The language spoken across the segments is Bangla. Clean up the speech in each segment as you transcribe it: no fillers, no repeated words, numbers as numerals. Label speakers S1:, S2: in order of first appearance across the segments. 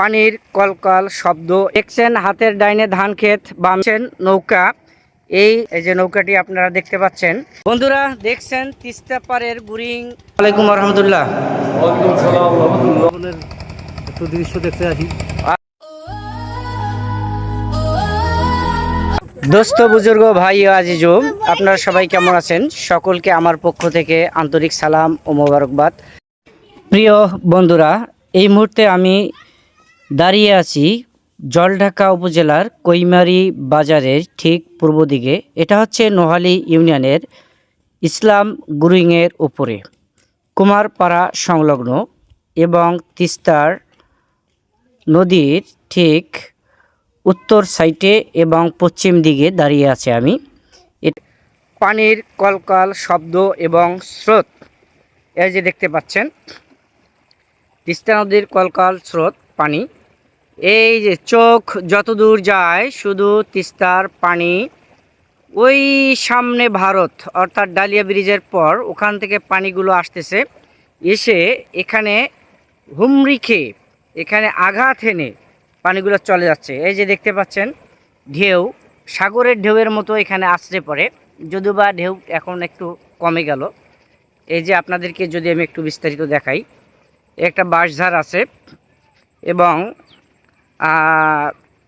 S1: পানির কলকল শব্দ দেখছেন, হাতের ডাইনে ধান ক্ষেত, বামছেন নৌকা। এই যে নৌকাটি আপনারা দেখতে পাচ্ছেন বন্ধুরা, দেখছেন তিস্তা পারের বুরিং। ওয়ালাইকুম রহমতুল্লাহ।
S2: ওয়ালাইকুম সালাম রহমতুল্লাহ। একটু দৃশ্য দেখতে আসি।
S1: দোস্ত বুজুর্গ ভাই ও আজিজু, আপনারা সবাই কেমন আছেন? সকলকে আমার পক্ষ থেকে আন্তরিক সালাম ও মোবারকবাদ। প্রিয় বন্ধুরা, এই মুহূর্তে আমি দাঁড়িয়ে আছি জলঢাকা উপজেলার কৈমারি বাজারের ঠিক পূর্ব দিকে। এটা হচ্ছে নোহালী ইউনিয়নের ইসলাম গুরিংয়ের উপরে কুমারপাড়া সংলগ্ন এবং তিস্তার নদীর ঠিক উত্তর সাইডে এবং পশ্চিম দিকে দাঁড়িয়ে আছে আমি। পানির কলকল শব্দ এবং স্রোত, এই যে দেখতে পাচ্ছেন তিস্তা নদীর কলকল স্রোত পানি। এই যে চোখ যতদূর যায় শুধু তিস্তার পানি। ওই সামনে ভারত, অর্থাৎ ডালিয়া ব্রিজের পর ওখান থেকে পানিগুলো আসতেছে, এসে এখানে হুমড়ি খেয়ে এখানে আঘাত হেনে পানিগুলো চলে যাচ্ছে। এই যে দেখতে পাচ্ছেন ঢেউ, সাগরের ঢেউয়ের মতো এখানে আছড়ে পড়ে, যদিও বা ঢেউ এখন একটু কমে গেল। এই যে আপনাদেরকে যদি আমি একটু বিস্তারিত দেখাই, একটা বাঁশঝাড় আছে এবং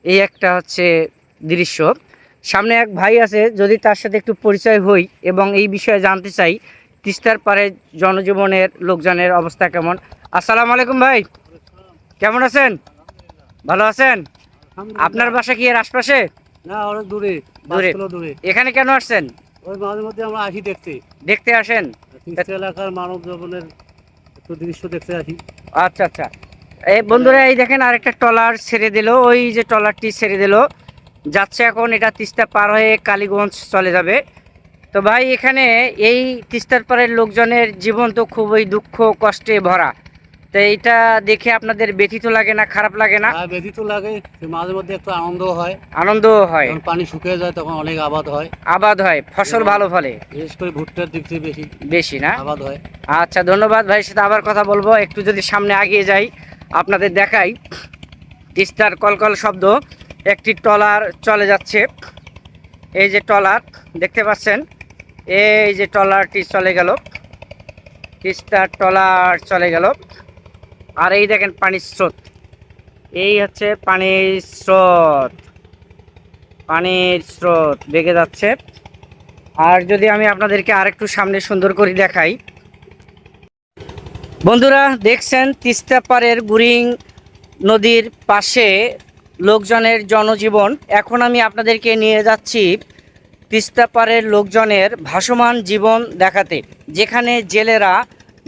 S1: এই একটা হচ্ছে দৃশ্য। সামনে এক ভাই আছে, যদি তার সাথে একটু পরিচয় হই এবং এই বিষয়ে জানতে চাই তিস্তার পারে জনজীবনের লোকজনের অবস্থা কেমন। আসসালামু আলাইকুম ভাই, কেমন আছেন? ভালো আছেন? আপনার বাসা কি এর আশপাশে?
S2: না, অনেক দূরে।
S1: দূরে। এখানে কেন আসছেন?
S2: ওই মাঝে মধ্যে আমরা আসি
S1: দেখতে আসেন?
S2: তিস্তা এলাকার মানব জীবনের একটু দৃশ্য দেখতে আসি।
S1: আচ্ছা আচ্ছা। এই বন্ধুরা, এই দেখেন আরেকটা ট্রলার ছেড়ে দিল, ওই যে ট্রলারটি ছেড়ে দিল যাচ্ছে এখন, এটা তিস্তা পার হয়ে কালীগঞ্জ চলে যাবে। তো ভাই, এখানে এই তিস্তার পাড়ের লোকজনের জীবন তো খুবই দুঃখ কষ্টে ভরা। তো এইটা দেখে আপনাদের ব্যথিত লাগে না, খারাপ লাগে না?
S2: ব্যথিত লাগে, মাঝে মধ্যে একটু আনন্দ হয়।
S1: আনন্দও হয়।
S2: যখন পানি শুকিয়ে যায় তখন অনেক আবাদ হয়।
S1: আবাদ হয়, ফসল ভালো ফলে,
S2: বিশেষ করে ভুট্টার দিক থেকে
S1: বেশি না
S2: আবাদ হয়।
S1: আচ্ছা, ধন্যবাদ ভাইয়ের সাথে আবার কথা বলবো। একটু যদি সামনে আগিয়ে যাই আপনাদের দেখাই তিস্তার কলকল শব্দ। একটি ট্রলার চলে যাচ্ছে, এই যে ট্রলার দেখতে পাচ্ছেন, এই যে ট্রলারটি চলে গেল, তিস্তার ট্রলার চলে গেল। আর এই দেখেন পানির স্রোত, এই হচ্ছে পানির স্রোত বেগে যাচ্ছে। আর যদি আমি আপনাদেরকে আরেকটু সামনে সুন্দর করে দেখাই, বন্ধুরা দেখছেন তিস্তা পারের বুরিং নদীর পাশে লোকজনের জনজীবন। এখন আমি আপনাদেরকে নিয়ে যাচ্ছি তিস্তা পারের লোকজনের ভাসমান জীবন দেখাতে, যেখানে জেলেরা,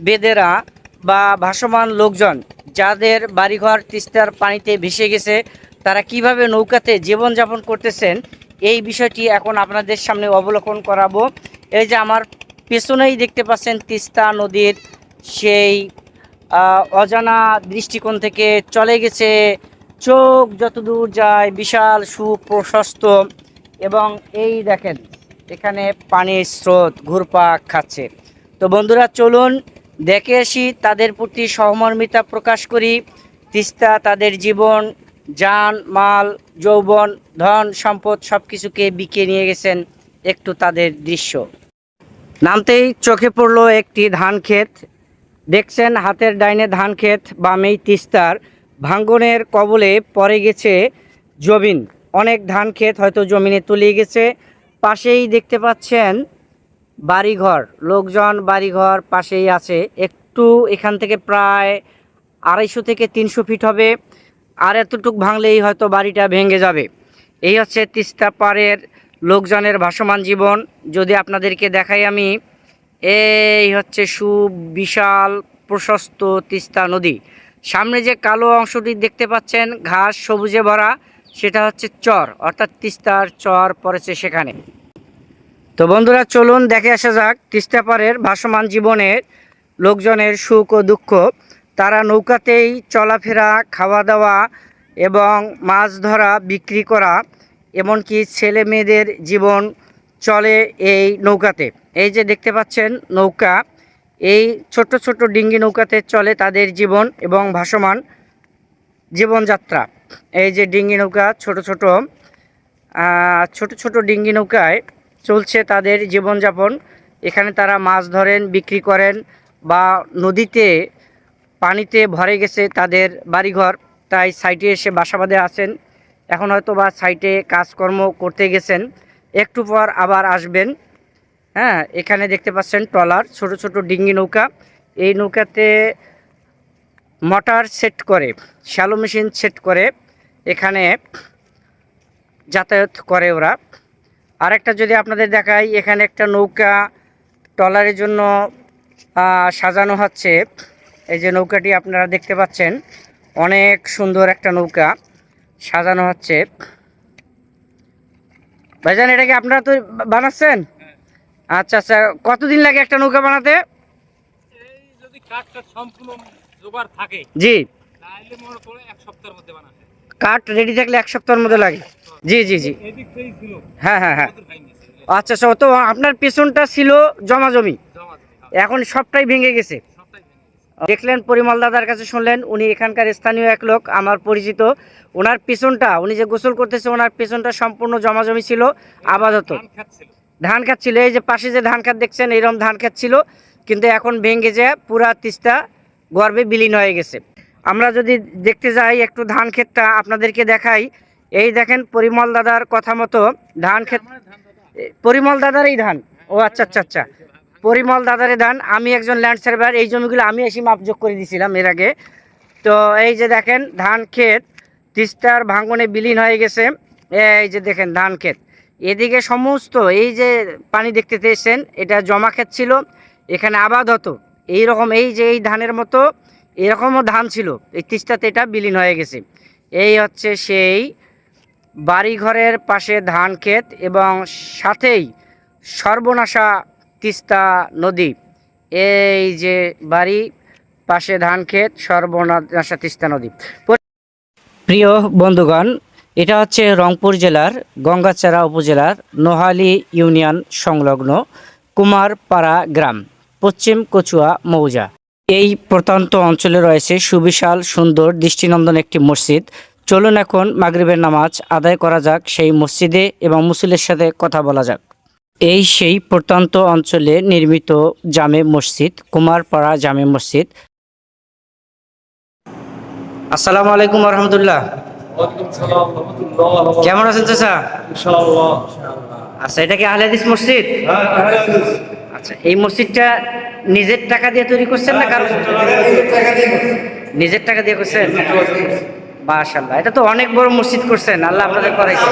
S1: বেদেরা বা ভাসমান লোকজন যাদের বাড়িঘর তিস্তার পানিতে ভেসে গেছে, তারা কিভাবে নৌকাতে জীবনযাপন করতেছেন এই বিষয়টি এখন আপনাদের সামনে অবলোকন করাবো। এই যে আমার পেছনেই দেখতে পাচ্ছেন তিস্তা নদীর সেই অজানা দৃষ্টিকোণ থেকে চলে গেছে, চোখ যতদূর যায় বিশাল সুপ্রশস্ত। এবং এই দেখেন এখানে পানির স্রোত ঘুরপাক খাচ্ছে। তো বন্ধুরা চলুন দেখে আসি, তাদের প্রতি সহমর্মিতা প্রকাশ করি। তিস্তা তাদের জীবন, যান মাল, যৌবন, ধন সম্পদ সব কিছুকে বিকিয়ে নিয়ে গেছেন, একটু তাদের দৃশ্য। নামতেই চোখে পড়লো একটি ধান ক্ষেত। দেখছেন হাতের ডাইনে ধান ক্ষেত, বামেই তিস্তার ভাঙ্গনের কবলে পড়ে গেছে জমিন। অনেক ধান ক্ষেত হয়তো জমিনে তলিয়ে গেছে। পাশেই দেখতে পাচ্ছেন বাড়িঘর, লোকজন বাড়িঘর পাশেই আছে। একটু এখান থেকে প্রায় 250 থেকে 300 ফিট হবে, আর এতটুক ভাঙলেই হয়তো বাড়িটা ভেঙে যাবে। এই হচ্ছে তিস্তা পাড়ের লোকজনের ভাসমান জীবন। যদি আপনাদেরকে দেখাই আমি, এই হচ্ছে সুবিশাল প্রশস্ত তিস্তা নদী। সামনে যে কালো অংশটি দেখতে পাচ্ছেন ঘাস সবুজে ভরা, সেটা হচ্ছে চর, অর্থাৎ তিস্তার চর পড়েছে সেখানে। তো বন্ধুরা চলুন দেখে আসা যাক তিস্তা পাড়ের ভাসমান জীবনের লোকজনের সুখ ও দুঃখ। তারা নৌকাতেই চলাফেরা, খাওয়া দাওয়া এবং মাছ ধরা, বিক্রি করা, এমনকি ছেলে মেয়েদের জীবন চলে এই নৌকাতে। এই যে দেখতে পাচ্ছেন নৌকা, এই ছোট ছোট ডিঙ্গি নৌকাতে চলে তাদের জীবন এবং ভাসমান জীবনযাত্রা। এই যে ডিঙ্গি নৌকা, ছোট ছোট ডিঙ্গি নৌকায় চলছে তাদের জীবনযাপন। এখানে তারা মাছ ধরেন, বিক্রি করেন, বা নদীতে পানিতে ভরে গেছে তাদের বাড়িঘর, তাই সাইটে এসে বাসা বাঁধে আছেন। এখন হয়তো বা সাইটে কাজকর্ম করতে গেছেন, একটু পর আবার আসবেন। হ্যাঁ, এখানে দেখতে পাচ্ছেন ট্রলার, ছোট ডিঙ্গি নৌকা। এই নৌকাতে মোটর সেট করে, শ্যালো মেশিন সেট করে এখানে যাতায়াত করে ওরা। আরেকটা যদি আপনাদের দেখাই, এখানে একটা নৌকা ট্রলারের জন্য সাজানো হচ্ছে। এই যে নৌকাটি আপনারা দেখতে পাচ্ছেন, অনেক সুন্দর একটা নৌকা সাজানো হচ্ছে। ভাইজান, এটা কি আপনারা তো বানাচ্ছেন? আচ্ছা আচ্ছা, কতদিন লাগে একটা নৌকা বানাতে?
S2: যদি কাঠটা সম্পূর্ণ জোগাড় থাকে,
S1: জি,
S2: তাহলে মনে করে এক সপ্তাহের মধ্যে বানাতে।
S1: কাঠ রেডি থাকলে এক সপ্তাহের মধ্যে লাগে। জি জি জি,
S2: এদিক থেকেই ছিল,
S1: হ্যাঁ হ্যাঁ হ্যাঁ।
S2: আমাদের ভাঙি গেছে,
S1: আচ্ছা আচ্ছা, তো আপনার পেছনটা ছিল জমা জমি,
S2: জমা দিতে হবে,
S1: এখন সবটাই ভেঙে গেছে।
S2: সবটাই ভেঙে গেছে।
S1: দেখলেন, পরিমল দাদার কাছে শুনলেন, উনি এখানকার স্থানীয় এক লোক, আমার পরিচিত। ওনার পেছনটা, উনি যে গোসল করতেছে, ওনার পেছনটা সম্পূর্ণ জমা জমি ছিল, আবাদ হতো,
S2: ধান খাচ্ছিল।
S1: ধান খাত ছিল। এই যে পাশে যে ধান খাত দেখছেন, এইরকম ধান খাত ছিল, কিন্তু এখন ভেঙে যায়, পুরা তিস্তা গর্ভে বিলীন হয়ে গেছে। আমরা যদি দেখতে যাই একটু ধান ক্ষেতটা আপনাদেরকে দেখাই। এই দেখেন, পরিমল দাদার কথা মতো ধান ক্ষেত, পরিমল দাদার এই ধান। ও আচ্ছা আচ্ছা আচ্ছা, পরিমল দাদারে ধান। আমি একজন ল্যান্ড সার্ভেয়ার, এই জমিগুলো আমি এসে মাপযোগ করে দিয়েছিলাম এর আগে। তো এই যে দেখেন ধান ক্ষেত তিস্তার ভাঙনে বিলীন হয়ে গেছে। এই যে দেখেন ধান ক্ষেত, এদিকে সমস্ত এই যে পানি দেখতে পেয়েছেন, এটা জমা ক্ষেত ছিল, এখানে আবাদ হতো এইরকম। এই যে এই ধানের মতো এরকমও ধান ছিল, এই তিস্তাতে এটা বিলীন হয়ে গেছে। এই হচ্ছে সেই বাড়িঘরের পাশে ধান ক্ষেত, এবং সাথেই সর্বনাশা তিস্তা নদী। এই যে বাড়ি, পাশে ধান ক্ষেত, সর্বনাশা তিস্তা নদী। প্রিয় বন্ধুগণ, এটা হচ্ছে রংপুর জেলার গঙ্গাচারা উপজেলার নোহালী ইউনিয়ন সংলগ্ন কুমারপাড়া গ্রাম, পশ্চিম কচুয়া মৌজা। এই প্রত্যন্ত অঞ্চলে রয়েছে সুবিশাল সুন্দর দৃষ্টিনন্দন একটি মসজিদ। চলুন এখন মাগরিবের নামাজ আদায় করা যাক সেই মসজিদে, এবং মুসল্লির সাথে কথা বলা যাক। এই সেই প্রত্যন্ত অঞ্চলে নির্মিত জামে মসজিদ, কুমারপাড়া জামে মসজিদ। আসসালামু আলাইকুম রহমতুল্লাহ।
S2: ওয়ালাইকুম সালাম রাহমাতুল্লাহ।
S1: কেমন আছেন চাচা?
S2: ইনশাআল্লাহ।
S1: আচ্ছা, এটা কি আহলে হাদিস মসজিদ?
S2: হ্যাঁ, আহলে হাদিস।
S1: আচ্ছা, এই মসজিদটা নিজের টাকা দিয়ে তৈরি করছেন না কারো? নিজের টাকা দিয়ে করছেন? মাশাআল্লাহ, এটা তো অনেক বড় মসজিদ করছেন, আল্লাহ আপনাদের করাইছে।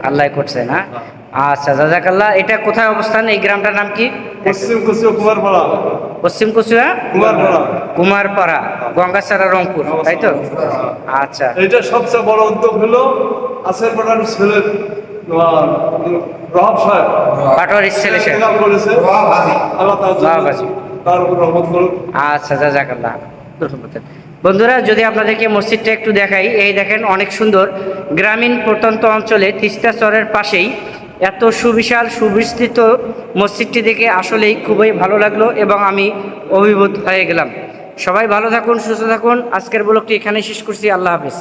S1: আল্লাহ করছেন, হ্যাঁ। আচ্ছা, জাযাকাল্লাহ। এটা কোথায় অবস্থান, এই গ্রামটার নাম কি?
S2: পশ্চিম কচুয়া কুমারপাড়া।
S1: পশ্চিম কচুয়া
S2: কুমারপাড়া।
S1: কুমারপাড়া, গঙ্গাচারা, রংপুর, তাই তো? আচ্ছা,
S2: এটা সবচেয়ে বড় উদ্যোগ হলো আসের পাড়ার ছেলে রহাব সাহেব
S1: পাটোয়ারির ছেলে সে।
S2: ইন্তেকাল করেছে। আল্লাহ
S1: বাবাজি।
S2: তার উপর রহমত করুন।
S1: আচ্ছা, জাযাকাল্লাহ। বন্ধুরা, যদি আপনাদেরকে মসজিদটা একটু দেখাই, এই দেখেন অনেক সুন্দর। গ্রামীণ প্রত্যন্ত অঞ্চলে তিস্তা চরের পাশেই এত সুবিশাল সুবিস্তৃত মসজিদটি দেখে আসলেই খুবই ভালো লাগলো, এবং আমি অভিভূত হয়ে গেলাম। সবাই ভালো থাকুন, সুস্থ থাকুন। আজকের ব্লগটি এখানেই শেষ করছি। আল্লাহ হাফেজ।